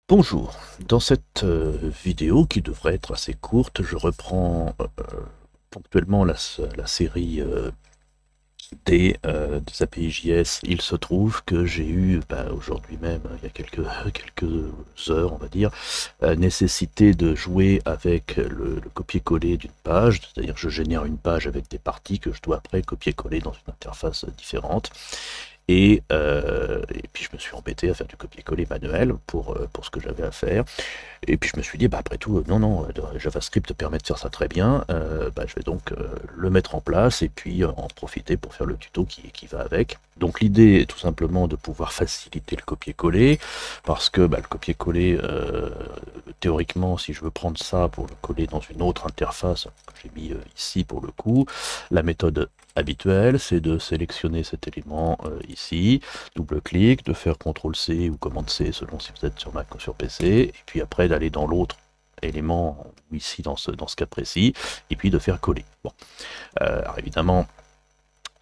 Bonjour, dans cette vidéo qui devrait être assez courte, je reprends ponctuellement la série des API JS. Il se trouve que j'ai eu aujourd'hui même, il y a quelques heures on va dire, nécessité de jouer avec le copier-coller d'une page, c'est-à-dire que je génère une page avec des parties que je dois après copier-coller dans une interface différente. Et puis je me suis embêté à faire du copier-coller manuel pour ce que j'avais à faire. Et puis je me suis dit, bah, après tout, non, JavaScript permet de faire ça très bien, je vais donc le mettre en place et puis en profiter pour faire le tuto qui va avec. Donc l'idée est tout simplement de pouvoir faciliter le copier-coller, parce que le copier-coller, théoriquement, si je veux prendre ça pour le coller dans une autre interface, que j'ai mis ici pour le coup, la méthode habituelle, c'est de sélectionner cet élément ici, double-clic, de faire CTRL-C ou commande-C selon si vous êtes sur Mac ou sur PC, et puis après d'aller dans l'autre élément, ici dans ce cas précis, et puis de faire coller. Bon. Alors évidemment,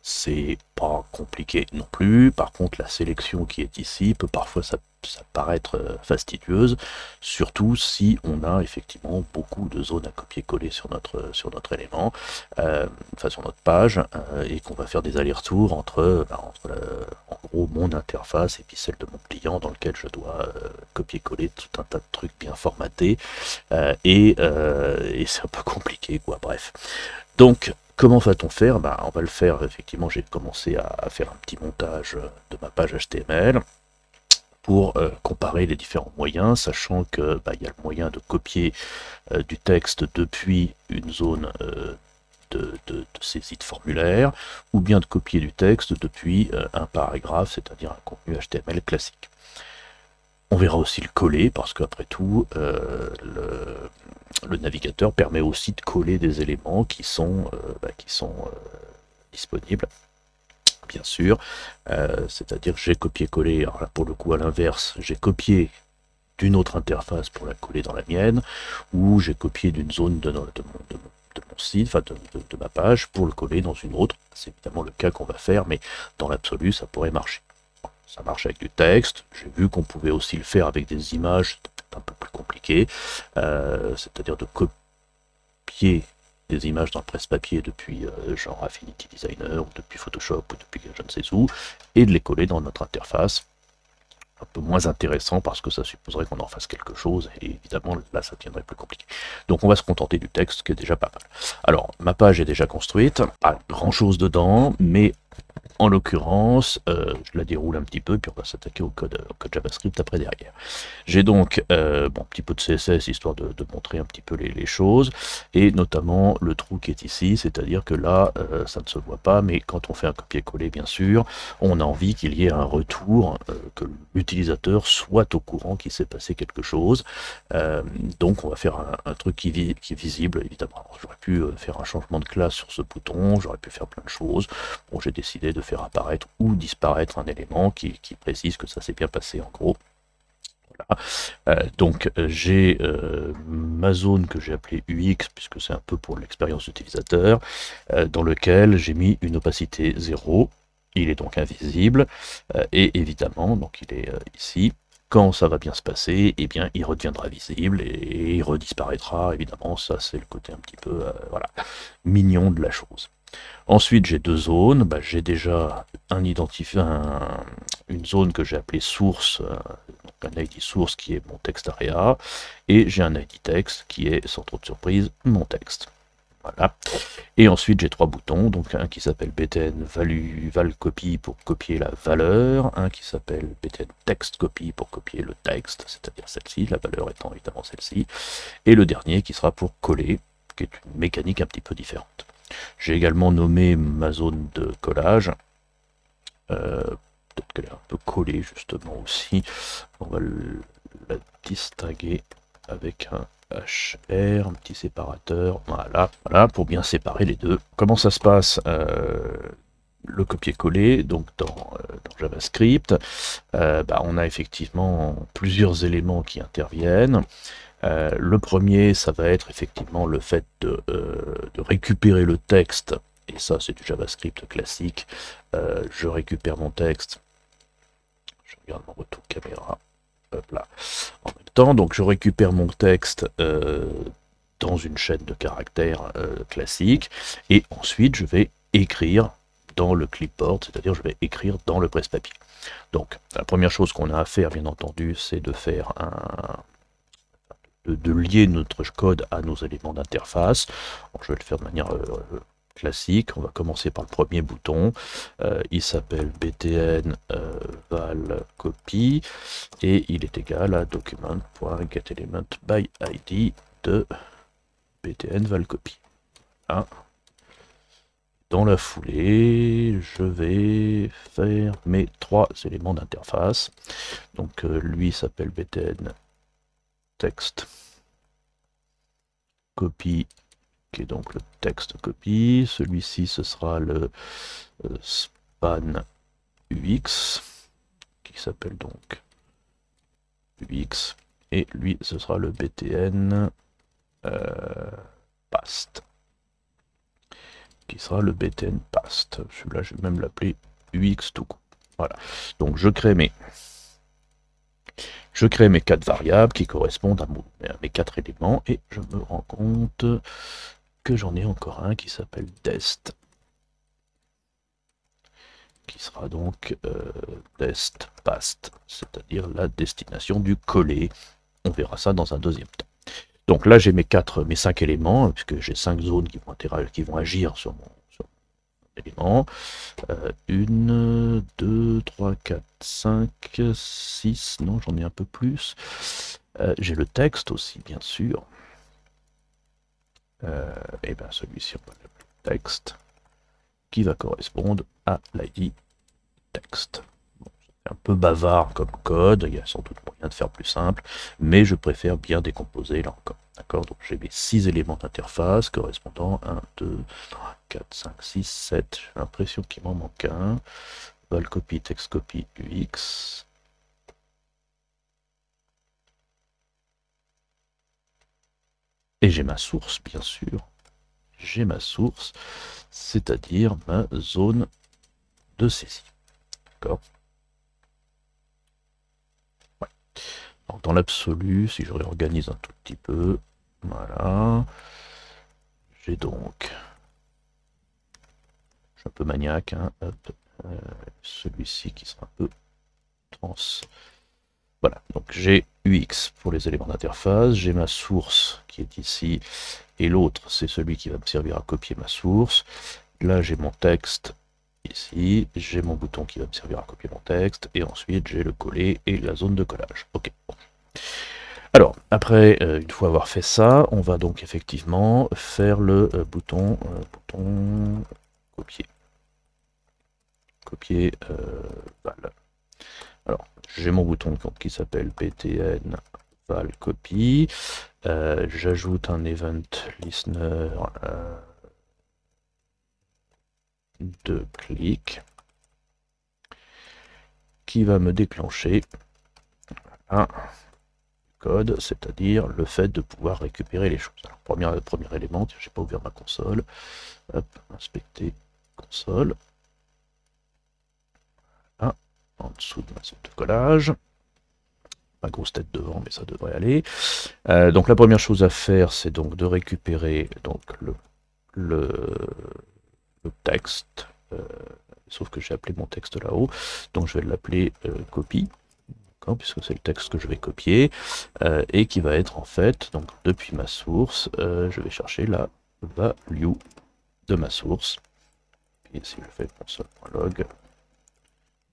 c'est pas compliqué non plus. Par contre, la sélection qui est ici peut parfois ça paraître fastidieuse, surtout si on a effectivement beaucoup de zones à copier-coller sur notre élément, enfin sur notre page, et qu'on va faire des allers-retours entre en gros mon interface et puis celle de mon client dans lequel je dois copier-coller tout un tas de trucs bien formatés, et c'est un peu compliqué quoi, bref. Donc, comment va-t-on faire? On va le faire, effectivement, j'ai commencé à faire un petit montage de ma page HTML pour comparer les différents moyens, sachant que il y a le moyen de copier du texte depuis une zone de saisie de formulaire, ou bien de copier du texte depuis un paragraphe, c'est-à-dire un contenu HTML classique. On verra aussi le coller, parce qu'après tout, le navigateur permet aussi de coller des éléments qui sont disponibles, bien sûr. C'est-à-dire que j'ai copié-collé, alors là pour le coup à l'inverse, j'ai copié d'une autre interface pour la coller dans la mienne, ou j'ai copié d'une zone de mon site, enfin de ma page, pour le coller dans une autre. C'est évidemment le cas qu'on va faire, mais dans l'absolu, ça pourrait marcher. Ça marche avec du texte. J'ai vu qu'on pouvait aussi le faire avec des images, c'est un peu plus compliqué, c'est-à-dire de copier des images dans le presse-papier depuis genre Affinity Designer, ou depuis Photoshop, ou depuis je ne sais où, et de les coller dans notre interface. Un peu moins intéressant parce que ça supposerait qu'on en fasse quelque chose, et évidemment là ça deviendrait plus compliqué. Donc on va se contenter du texte, qui est déjà pas mal. Alors ma page est déjà construite, pas grand chose dedans, mais en l'occurrence, je la déroule un petit peu, puis on va s'attaquer au code JavaScript après derrière. J'ai donc un petit peu de CSS, histoire de montrer un petit peu les choses, et notamment le trou qui est ici, c'est-à-dire que là, ça ne se voit pas, mais quand on fait un copier-coller, bien sûr, on a envie qu'il y ait un retour, que l'utilisateur soit au courant qu'il s'est passé quelque chose. Donc on va faire un truc qui est visible, évidemment. J'aurais pu faire un changement de classe sur ce bouton, j'aurais pu faire plein de choses. Bon, j'ai décidé de faire apparaître ou disparaître un élément qui précise que ça s'est bien passé en gros. Voilà. Donc j'ai ma zone que j'ai appelée UX, puisque c'est un peu pour l'expérience utilisateur, dans lequel j'ai mis une opacité 0. Il est donc invisible, et évidemment, donc il est ici. Quand ça va bien se passer, eh bien, il redeviendra visible et il redisparaîtra. Évidemment, ça c'est le côté un petit peu voilà, mignon de la chose. Ensuite, j'ai deux zones. J'ai déjà une zone que j'ai appelée source, donc un ID source qui est mon texte area, et j'ai un ID text qui est, sans trop de surprise, mon texte. Voilà. Et ensuite, j'ai trois boutons, donc un qui s'appelle btn val copy pour copier la valeur, un qui s'appelle btn text copy pour copier le texte, c'est-à-dire celle-ci, la valeur étant évidemment celle-ci, et le dernier qui sera pour coller, qui est une mécanique un petit peu différente. J'ai également nommé ma zone de collage. Peut-être qu'elle est un peu collée justement aussi. On va la distinguer avec un HR, un petit séparateur. Voilà, pour bien séparer les deux. Comment ça se passe le copier-coller, donc dans JavaScript, on a effectivement plusieurs éléments qui interviennent. Le premier, ça va être effectivement le fait de récupérer le texte, et ça c'est du JavaScript classique. Je récupère mon texte, je regarde mon retour caméra, hop là, en même important. Donc je récupère mon texte dans une chaîne de caractères classique, et ensuite je vais écrire dans le clipboard, c'est-à-dire je vais écrire dans le presse-papier. Donc la première chose qu'on a à faire, bien entendu, c'est de faire de lier notre code à nos éléments d'interface. Je vais le faire de manière classique. On va commencer par le premier bouton. Il s'appelle btn val copy et il est égal à document.getElementById de btn val copy. Hein. Dans la foulée, je vais faire mes 3 éléments d'interface. Donc lui s'appelle btn text copy, qui est donc le texte copy. Celui-ci, ce sera le span UX, qui s'appelle donc UX. Et lui, ce sera le btn past, qui sera le btn past. Celui-là, je vais même l'appeler UX tout court. Voilà. Donc, je crée mes 4 variables qui correspondent à mes 4 éléments, et je me rends compte que j'en ai encore un qui s'appelle dest, qui sera donc dest past, c'est-à-dire la destination du coller. On verra ça dans un deuxième temps. Donc là j'ai mes 5 éléments, puisque j'ai 5 zones qui vont agir sur mon élément. 1, 2, 3, 4, 5, 6, non j'en ai un peu plus. J'ai le texte aussi, bien sûr. Et bien celui-ci, on va l'appeler texte, qui va correspondre à l'ID texte. Bon, c'est un peu bavard comme code, il y a sans doute moyen de faire plus simple, mais je préfère bien décomposer là encore. D'accord, donc j'ai mes 6 éléments d'interface correspondant 1, 2, 3, 4, 5, 6, 7. J'ai l'impression qu'il m'en manque un. Val copy, text copy, UX. Et j'ai ma source, bien sûr. J'ai ma source, c'est-à-dire ma zone de saisie. D'accord. Ouais. Donc dans l'absolu, si je réorganise un tout petit peu, voilà. J'ai donc, je suis un peu maniaque, hein, celui-ci qui sera un peu trans. Voilà, donc j'ai UX pour les éléments d'interface, j'ai ma source qui est ici, et l'autre c'est celui qui va me servir à copier ma source. Là j'ai mon texte ici, j'ai mon bouton qui va me servir à copier mon texte, et ensuite j'ai le coller et la zone de collage. Ok. Alors, après, une fois avoir fait ça, on va donc effectivement faire le bouton copier. Copier val. Alors, j'ai mon bouton qui s'appelle btn val copy. J'ajoute un event listener de clic qui va me déclencher un code, c'est-à-dire le fait de pouvoir récupérer les choses. Alors, premier élément, j'ai pas ouvert ma console. Hop, inspecter console. Voilà, en dessous de ma zone de collage. Ma grosse tête devant, mais ça devrait aller. Donc la première chose à faire, c'est donc de récupérer donc le texte, sauf que j'ai appelé mon texte là-haut, donc je vais l'appeler copy, puisque c'est le texte que je vais copier, et qui va être en fait, donc depuis ma source, je vais chercher la value de ma source, et si je fais console.log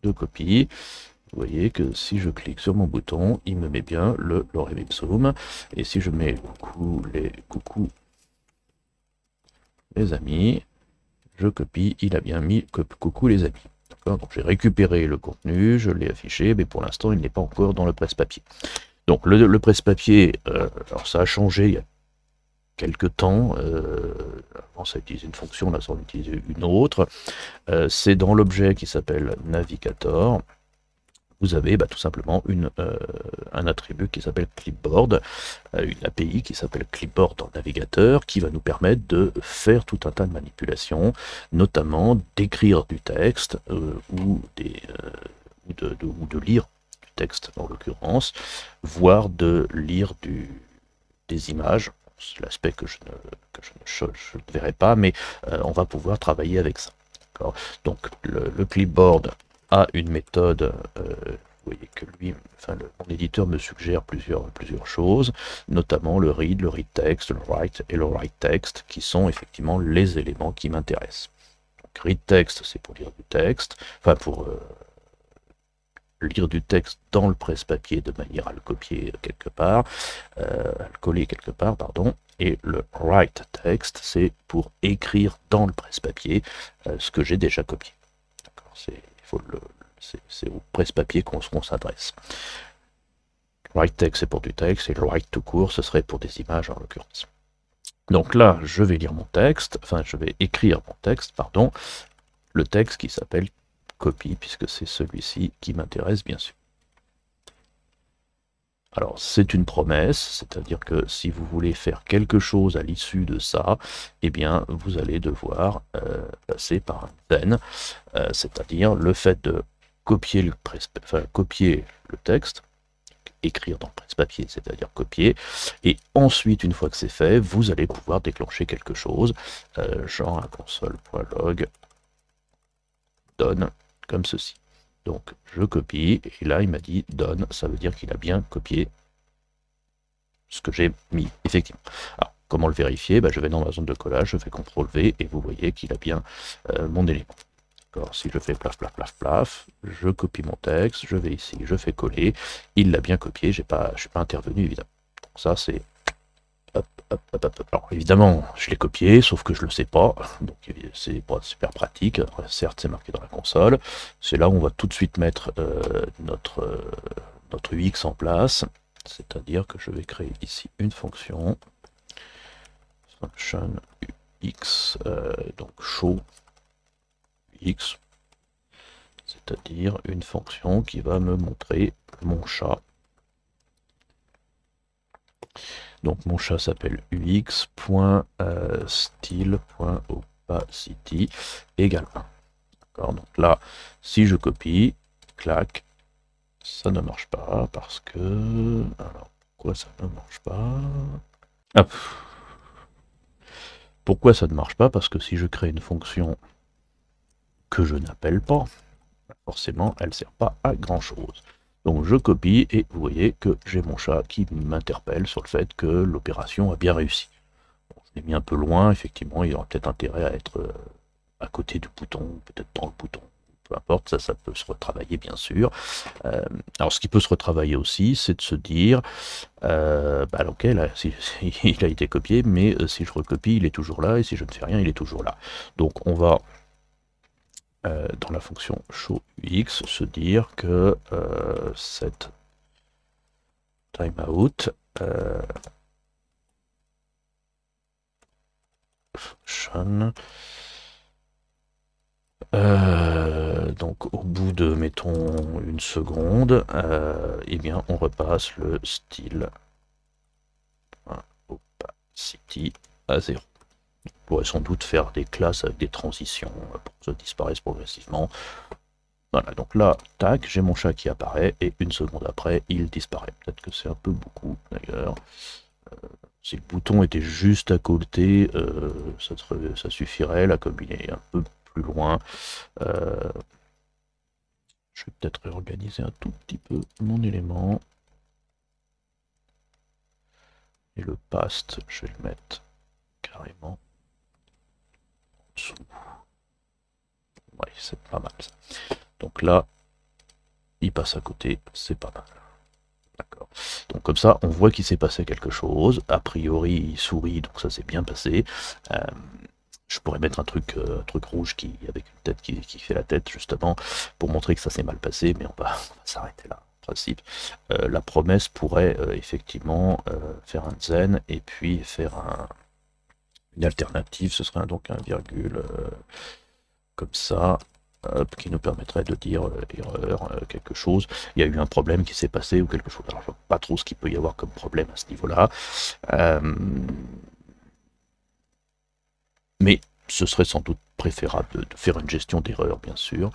de copie, vous voyez que si je clique sur mon bouton, il me met bien le lorem ipsum, et si je mets coucou les amis, je copie, il a bien mis coucou les amis. Donc j'ai récupéré le contenu, je l'ai affiché, mais pour l'instant il n'est pas encore dans le presse-papier. Donc le presse-papier, alors ça a changé il y a quelques temps, avant ça utilisait une fonction, là ça en utilise une autre, c'est dans l'objet qui s'appelle navigator. Vous avez tout simplement un attribut qui s'appelle clipboard, une API qui s'appelle clipboard dans le navigateur, qui va nous permettre de faire tout un tas de manipulations, notamment d'écrire du texte ou de lire du texte en l'occurrence, voire de lire des images. C'est l'aspect que je ne verrai pas, mais on va pouvoir travailler avec ça. Donc le clipboard a une méthode, vous voyez que lui, mon éditeur me suggère plusieurs choses, notamment le read text, le write et le write text, qui sont effectivement les éléments qui m'intéressent. Donc read text, c'est pour lire du texte, enfin pour lire du texte dans le presse-papier de manière à le copier quelque part, à le coller quelque part, pardon, et le write text, c'est pour écrire dans le presse-papier ce que j'ai déjà copié. C'est au presse-papier qu'on s'adresse. Write text, c'est pour du texte, et le write tout court, ce serait pour des images en l'occurrence. Donc là, je vais lire mon texte, enfin, je vais écrire mon texte, pardon, le texte qui s'appelle copie, puisque c'est celui-ci qui m'intéresse bien sûr. Alors c'est une promesse, c'est-à-dire que si vous voulez faire quelque chose à l'issue de ça, eh bien vous allez devoir passer par un then, c'est-à-dire le fait de copier le texte, écrire dans le presse-papier, c'est-à-dire copier, et ensuite, une fois que c'est fait, vous allez pouvoir déclencher quelque chose, genre un console.log donne comme ceci. Donc je copie, et là il m'a dit donne, ça veut dire qu'il a bien copié ce que j'ai mis, effectivement. Alors, comment le vérifier? Je vais dans ma zone de collage, je fais CTRL-V, et vous voyez qu'il a bien mon élément. Si je fais plaf, plaf, plaf, plaf, je copie mon texte, je vais ici, je fais coller, il l'a bien copié, je ne suis pas intervenu, évidemment. Donc ça, c'est... Hop, hop, hop, hop. Alors, évidemment, je l'ai copié, sauf que je ne le sais pas, donc c'est pas super pratique. Alors, certes, c'est marqué dans la console, c'est là où on va tout de suite mettre notre UX en place, c'est-à-dire que je vais créer ici une fonction, function UX, donc show X, c'est-à-dire une fonction qui va me montrer mon chat. Donc mon chat s'appelle ux.style.opacity égale 1. D'accord, donc là, si je copie, clac, ça ne marche pas parce que... Alors, pourquoi ça ne marche pas? Hop. Pourquoi ça ne marche pas? Parce que si je crée une fonction que je n'appelle pas, forcément, elle ne sert pas à grand-chose. Donc je copie et vous voyez que j'ai mon chat qui m'interpelle sur le fait que l'opération a bien réussi. Bon, je l'ai mis un peu loin, effectivement, il aura peut-être intérêt à être à côté du bouton, peut-être dans le bouton. Peu importe, ça peut se retravailler bien sûr. Alors ce qui peut se retravailler aussi, c'est de se dire, ok, là, il a été copié, mais si je recopie, il est toujours là, et si je ne fais rien, il est toujours là. Donc on va... dans la fonction showUX, se dire que cette timeout function, donc au bout de, mettons, une seconde, eh bien on repasse le style opacity à 0. On pourrait sans doute faire des classes avec des transitions pour que ça disparaisse progressivement. Voilà, donc là, tac, j'ai mon chat qui apparaît, et une seconde après, il disparaît. Peut-être que c'est un peu beaucoup, d'ailleurs. Si le bouton était juste à côté, ça suffirait. Là, comme il est un peu plus loin, je vais peut-être réorganiser un tout petit peu mon élément. Et le past, je vais le mettre carrément en dessous. Ouais, c'est pas mal ça. Donc là, il passe à côté, c'est pas mal. D'accord. Donc comme ça, on voit qu'il s'est passé quelque chose. A priori, il sourit, donc ça s'est bien passé. Je pourrais mettre un truc rouge avec une tête qui fait la tête, justement, pour montrer que ça s'est mal passé, mais on va s'arrêter là, en principe. La promesse pourrait effectivement faire un zen, et puis faire une alternative, ce serait donc un virgule comme ça, qui nous permettrait de dire erreur, quelque chose. Il y a eu un problème qui s'est passé ou quelque chose. Alors je ne vois pas trop ce qu'il peut y avoir comme problème à ce niveau-là. Mais ce serait sans doute préférable de faire une gestion d'erreur, bien sûr.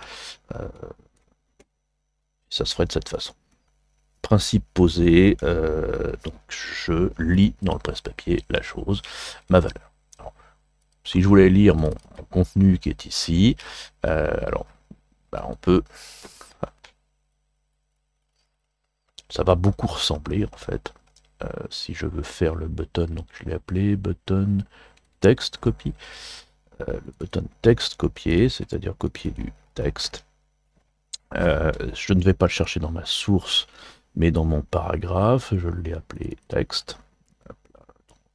Ça se ferait de cette façon. principe posé, donc je lis dans le presse-papier la chose, ma valeur. Alors, si je voulais lire mon contenu qui est ici, alors on peut... Ça va beaucoup ressembler en fait. Si je veux faire le button, donc je l'ai appelé button text copy. Le button texte copier, c'est-à-dire copier du texte. Je ne vais pas le chercher dans ma source, mais dans mon paragraphe, je l'ai appelé texte.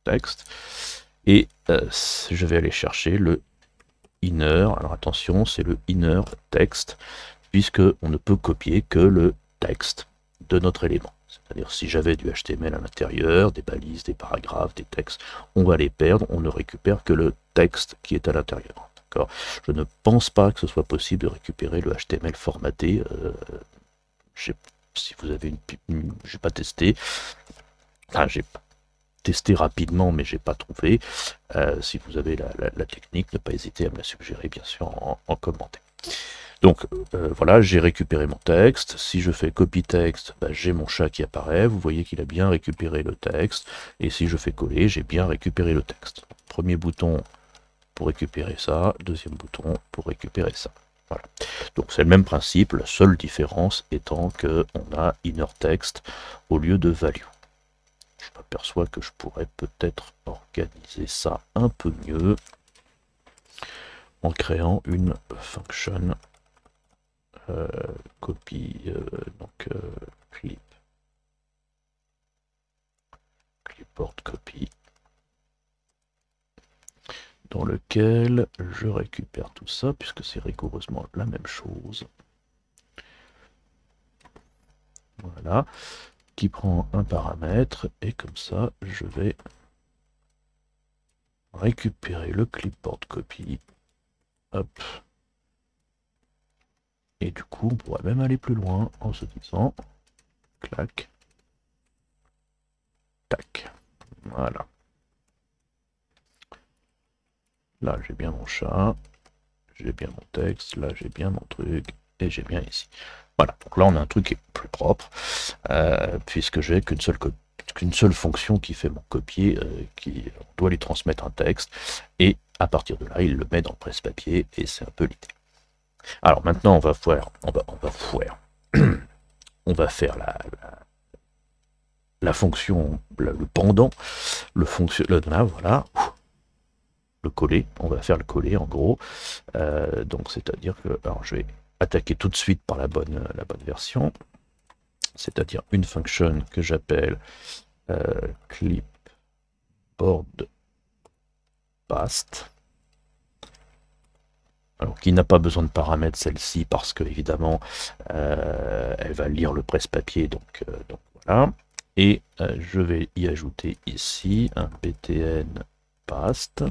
Texte. Et je vais aller chercher le inner. Alors attention, c'est le inner text, puisque on ne peut copier que le texte de notre élément. C'est-à-dire si j'avais du HTML à l'intérieur, des balises, des paragraphes, des textes, on va les perdre, on ne récupère que le texte qui est à l'intérieur. Je ne pense pas que ce soit possible de récupérer le HTML formaté. Si vous avez j'ai pas testé. Enfin, j'ai testé rapidement, mais j'ai pas trouvé. Si vous avez la technique, ne pas hésiter à me la suggérer, bien sûr, en commentaire. Donc voilà, j'ai récupéré mon texte. Si je fais copy texte, j'ai mon chat qui apparaît. Vous voyez qu'il a bien récupéré le texte. Et si je fais coller, j'ai bien récupéré le texte. Premier bouton pour récupérer ça, deuxième bouton pour récupérer ça. Voilà. Donc c'est le même principe, la seule différence étant qu'on a inner text au lieu de value. Je m'aperçois que je pourrais peut-être organiser ça un peu mieux en créant une function copy, clipboard copy, dans lequel je récupère tout ça, puisque c'est rigoureusement la même chose. Voilà, qui prend un paramètre, et comme ça, je vais récupérer le clipboard copy. Hop. Et du coup, on pourrait même aller plus loin en se disant, clac, tac. Voilà. Là, j'ai bien mon chat, j'ai bien mon texte, là, j'ai bien mon truc, et j'ai bien ici. Voilà, donc là, on a un truc qui est plus propre, puisque j'ai qu'une seule fonction qui fait mon copier, qui doit lui transmettre un texte, et à partir de là, il le met dans le presse-papier, et c'est un peu l'idée. Alors maintenant, on va faire la fonction, le pendant, là, voilà, le coller, on va faire le coller en gros, donc c'est-à-dire que, alors je vais attaquer tout de suite par la bonne version, c'est-à-dire une fonction que j'appelle clipboard past, alors qui n'a pas besoin de paramètres celle-ci parce que évidemment elle va lire le presse-papier, donc voilà, et je vais y ajouter ici un btn past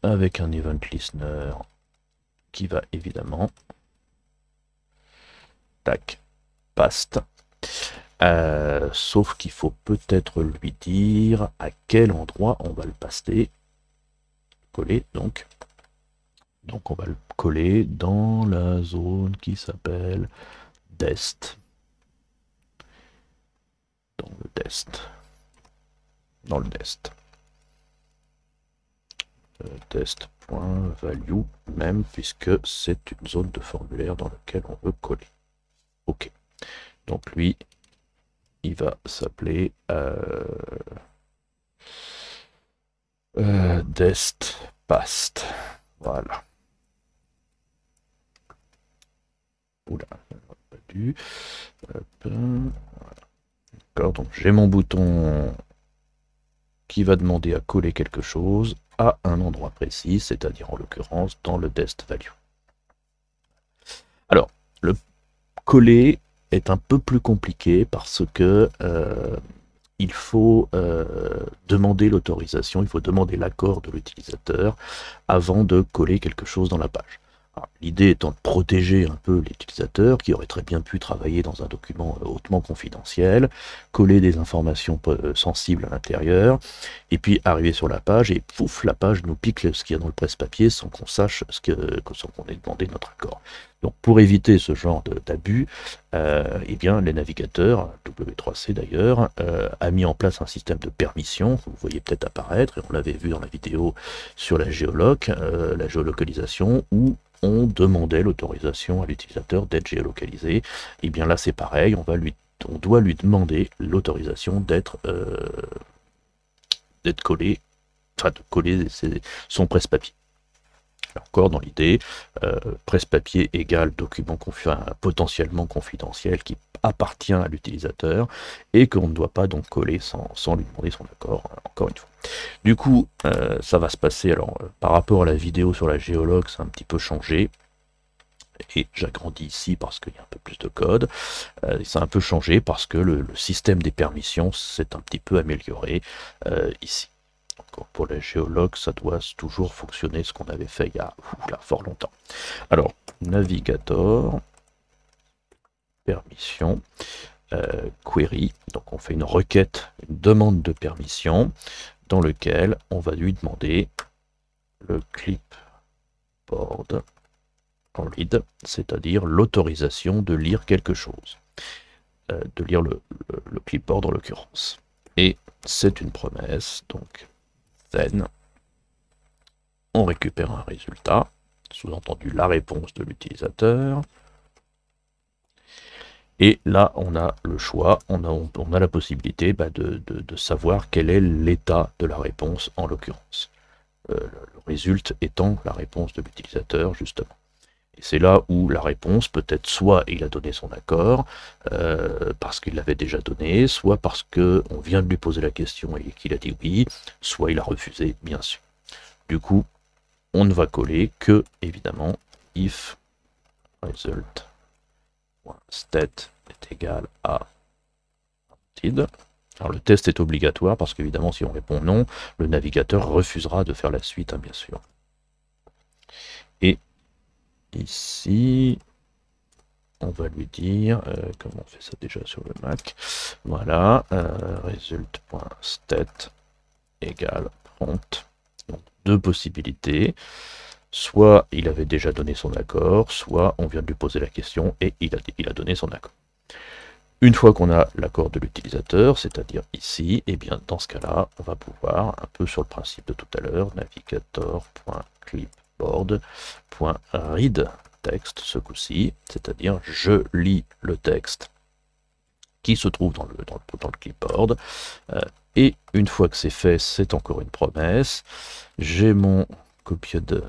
avec un event listener qui va évidemment tac past, sauf qu'il faut peut-être lui dire à quel endroit on va le paster, coller, donc on va le coller dans la zone qui s'appelle dest, dans le dest test.value même, puisque c'est une zone de formulaire dans laquelle on veut coller. Ok, donc lui il va s'appeler dest past, voilà. Oula, pas dû. D'accord, donc j'ai mon bouton qui va demander à coller quelque chose à un endroit précis, c'est-à-dire en l'occurrence dans le dest value. Alors, le coller est un peu plus compliqué parce que il faut demander l'autorisation, il faut demander l'accord de l'utilisateur avant de coller quelque chose dans la page. L'idée étant de protéger un peu l'utilisateur qui aurait très bien pu travailler dans un document hautement confidentiel, coller des informations sensibles à l'intérieur, et puis arriver sur la page et pouf, la page nous pique ce qu'il y a dans le presse-papier sans qu'on sache sans qu'on ait demandé notre accord. Donc pour éviter ce genre d'abus, eh bien les navigateurs, W3C d'ailleurs, a mis en place un système de permission que vous voyez peut-être apparaître, et on l'avait vu dans la vidéo sur la la géolocalisation, où on demandait l'autorisation à l'utilisateur d'être géolocalisé. Et bien là c'est pareil, on doit lui demander l'autorisation d'être collé, enfin de coller son presse-papier. Encore dans l'idée, presse-papier égale document potentiellement confidentiel qui appartient à l'utilisateur et qu'on ne doit pas donc coller sans lui demander son accord, encore une fois. Du coup, ça va se passer, alors par rapport à la vidéo sur la géologue, c'est un petit peu changé, et j'agrandis ici parce qu'il y a un peu plus de code. Ça a un peu changé parce que le système des permissions s'est un petit peu amélioré ici. Donc, pour la géologue, ça doit toujours fonctionner ce qu'on avait fait il y a fort longtemps. Alors, navigator, permission, query, donc on fait une requête, une demande de permission, dans lequel on va lui demander le clipboard read, c'est-à-dire l'autorisation de lire quelque chose, de lire le clipboard en l'occurrence. Et c'est une promesse, donc then on récupère un résultat, sous-entendu la réponse de l'utilisateur. Et là, on a le choix, on a la possibilité de savoir quel est l'état de la réponse en l'occurrence. Le résultat étant la réponse de l'utilisateur, justement. Et c'est là où la réponse peut être soit il a donné son accord, parce qu'il l'avait déjà donné, soit parce qu'on vient de lui poser la question et qu'il a dit oui, soit il a refusé, bien sûr. Du coup, on ne va coller que, évidemment, if result.state est égal à wanted. Alors le test est obligatoire parce qu'évidemment si on répond non, le navigateur refusera de faire la suite, hein, bien sûr. Et ici, on va lui dire, comment on fait ça déjà sur le Mac, voilà, result.state égale prompt. Donc deux possibilités. Soit il avait déjà donné son accord, soit on vient de lui poser la question et il a donné son accord. Une fois qu'on a l'accord de l'utilisateur, c'est-à-dire ici, et bien dans ce cas-là, on va pouvoir, un peu sur le principe de tout à l'heure, navigator.clipboard.read texte ce coup-ci, c'est-à-dire je lis le texte qui se trouve dans le clipboard, et une fois que c'est fait, c'est encore une promesse, j'ai mon copier de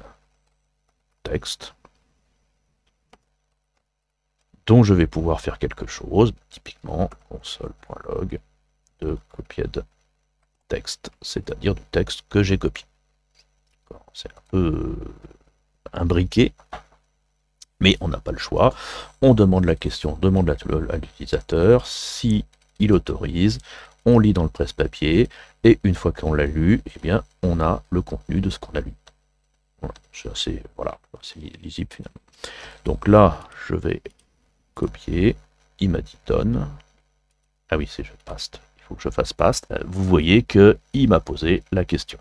texte dont je vais pouvoir faire quelque chose, typiquement console.log de copier de texte, c'est-à-dire du texte que j'ai copié. C'est un peu imbriqué, mais on n'a pas le choix. On demande la question, on demande à l'utilisateur, si il autorise, on lit dans le presse-papier, et une fois qu'on l'a lu, eh bien, on a le contenu de ce qu'on a lu. Voilà, c'est assez lisible finalement. Donc là, je vais copier, il m'a dit donne. Ah oui, c'est je paste. Il faut que je fasse paste. Vous voyez qu'il m'a posé la question.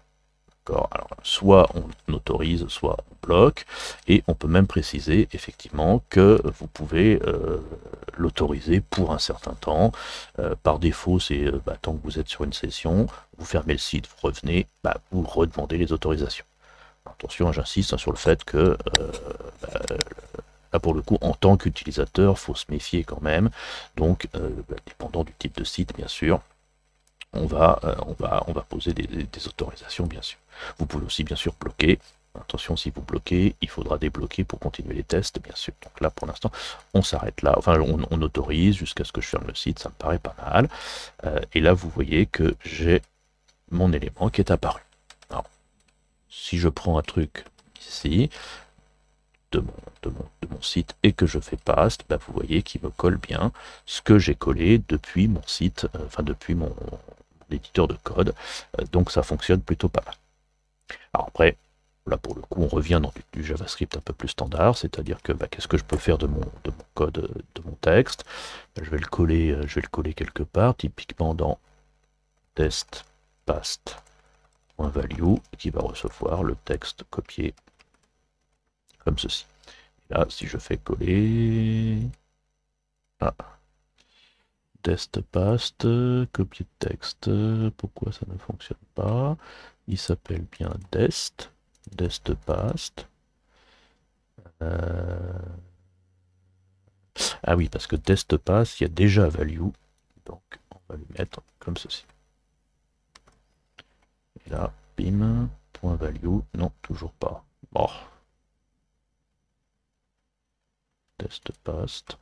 Alors, soit on autorise, soit on bloque, et on peut même préciser effectivement que vous pouvez l'autoriser pour un certain temps. Par défaut, c'est tant que vous êtes sur une session, vous fermez le site, vous revenez, vous redemandez les autorisations. Attention, j'insiste sur le fait que là pour le coup, en tant qu'utilisateur, il faut se méfier quand même. Donc, dépendant du type de site, bien sûr, on va poser des autorisations, bien sûr. Vous pouvez aussi, bien sûr, bloquer. Attention, si vous bloquez, il faudra débloquer pour continuer les tests, bien sûr. Donc là, pour l'instant, on s'arrête là. Enfin, on autorise jusqu'à ce que je ferme le site, ça me paraît pas mal. Et là, vous voyez que j'ai mon élément qui est apparu. Alors, si je prends un truc ici, de mon site, et que je fais paste, vous voyez qu'il me colle bien ce que j'ai collé depuis mon site, depuis mon éditeur de code, donc ça fonctionne plutôt pas mal. Alors après, Là, pour le coup, on revient dans du JavaScript un peu plus standard, c'est-à-dire que qu'est-ce que je peux faire de mon code, de mon texte. Je vais le coller quelque part, typiquement dans test past.value, qui va recevoir le texte copié comme ceci. Et là, si je fais coller... Ah. Test past, copier de texte, pourquoi ça ne fonctionne pas? Il s'appelle bien dest past. Ah oui, parce que test pass, il y a déjà value, donc on va lui mettre comme ceci. Et là, bim, point value, non, toujours pas. Bon. Test past.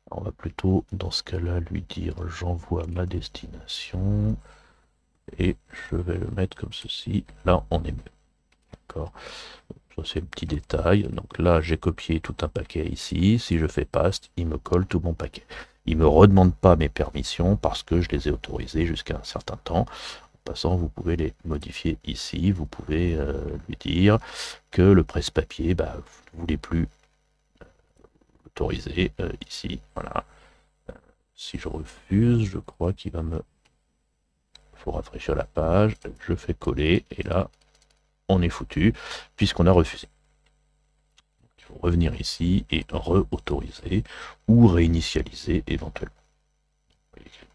On va plutôt, dans ce cas-là, lui dire j'envoie ma destination et je vais le mettre comme ceci. Là, on est mieux. D'accord. Ça, c'est un petit détail. Donc là, j'ai copié tout un paquet ici. Si je fais paste, il me colle tout mon paquet. Il ne me redemande pas mes permissions parce que je les ai autorisées jusqu'à un certain temps. En passant, vous pouvez les modifier ici. Vous pouvez lui dire que le presse-papier, vous ne voulez plus autoriser ici. Voilà. Si je refuse, je crois qu'il va me... Il faut rafraîchir la page. Je fais coller et là, on est foutu puisqu'on a refusé. Il faut revenir ici et re-autoriser ou réinitialiser éventuellement.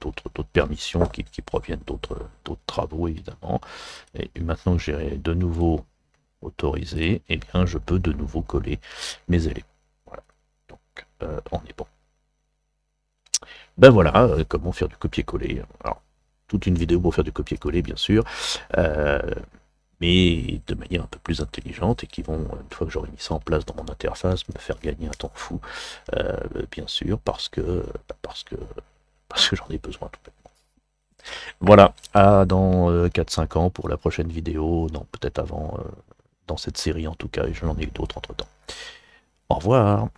D'autres permissions qui proviennent d'autres travaux évidemment. Et maintenant que j'ai de nouveau autorisé, eh bien je peux de nouveau coller mes éléments. Voilà. Donc on est bon. Ben voilà, comment faire du copier-coller. Alors, toute une vidéo pour faire du copier-coller bien sûr. Mais de manière un peu plus intelligente et qui vont, une fois que j'aurai mis ça en place dans mon interface, me faire gagner un temps fou, bien sûr, parce que j'en ai besoin tout bêtement. Voilà, dans 4-5 ans pour la prochaine vidéo, non, peut-être avant, dans cette série en tout cas, et j'en ai eu d'autres entre temps. Au revoir.